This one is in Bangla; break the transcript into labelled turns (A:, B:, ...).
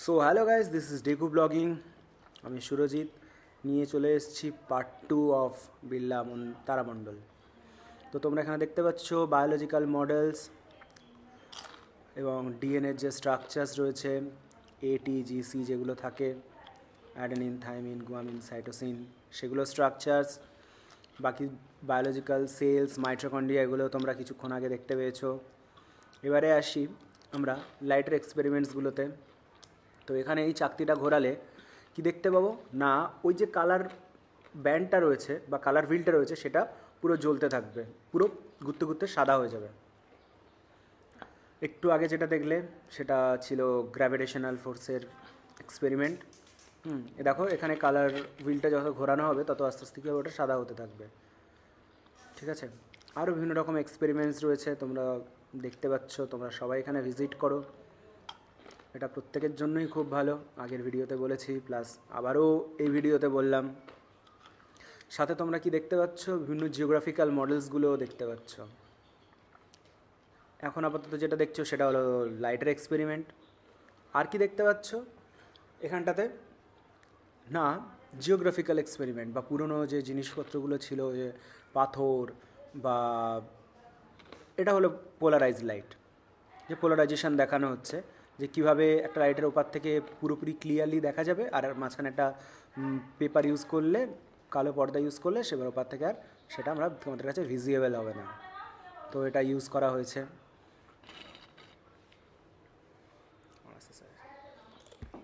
A: So hello guys, this is ডেকু ব্লগিং। আমি সুরজিৎ নিয়ে চলে এসেছি পার্ট 2 অফ বিড়লা তারামণ্ডল। তো তোমরা এখানে দেখতে পাচ্ছ বায়োলজিক্যাল মডেলস এবং ডিএনএর যে স্ট্রাকচার্স রয়েছে, এটিজিসি যেগুলো থাকে, অ্যাডেনিন, থাইমিন, গুয়ামিন, সাইটোসিন, সেগুলো স্ট্রাকচার্স। বাকি বায়োলজিক্যাল সেলস, মাইটোকন্ড্রিয়া, এগুলো তোমরা কিছুক্ষণ আগে দেখতে পেয়েছো। এবারে আসি আমরা লাইটের এক্সপেরিমেন্টসগুলোতে। তো এখানে এই চাকতিটা ঘোরালে কি দেখতে পাবো না, ওই যে কালার ব্যান্ডটা রয়েছে বা কালার হুইলটা রয়েছে সেটা পুরো জ্বলতে থাকবে, পুরো ঘুরতে ঘুরতে সাদা হয়ে যাবে। একটু আগে যেটা দেখলে সেটা ছিল গ্র্যাভিটেশনাল ফোর্সের এক্সপেরিমেন্ট। এ দেখো, এখানে কালার হুইলটা যত ঘোরানো হবে তত আস্তে আস্তে কী হবে, ওটা সাদা হতে থাকবে। ঠিক আছে, আরও বিভিন্ন রকম এক্সপেরিমেন্টস রয়েছে, তোমরা দেখতে পাচ্ছ। তোমরা সবাই এখানে ভিজিট করো, এটা প্রত্যেকের জন্যই খুব ভালো। আগের ভিডিওতে বলেছি, প্লাস আবারও এই ভিডিওতে বললাম। সাথে তোমরা কি দেখতে পাচ্ছ, বিভিন্ন জিওগ্রাফিক্যাল মডেলসগুলোও দেখতে পাচ্ছ। এখন আপাতত যেটা দেখছো সেটা হলো লাইটের এক্সপেরিমেন্ট। আর কি দেখতে পাচ্ছ এখানটাতে না, জিওগ্রাফিক্যাল এক্সপেরিমেন্ট বা পুরনো যে জিনিসপত্রগুলো ছিল, যে পাথর বা এটা হলো পোলারাইজ লাইট, যে পোলারাইজেশন দেখানো হচ্ছে, যে কিভাবে একটা লাইটের ওপার থেকে পুরোপুরি ক্লিয়ারলি দেখা যাবে, আর মাঝখানে একটা পেপার ইউজ করলে, কালো পর্দা ইউজ করলে সেবার ওপার থেকে আর সেটা আমরা তোমাদের কাছে ভিজিয়েবল হবে না। তো এটা ইউজ করা হয়েছে।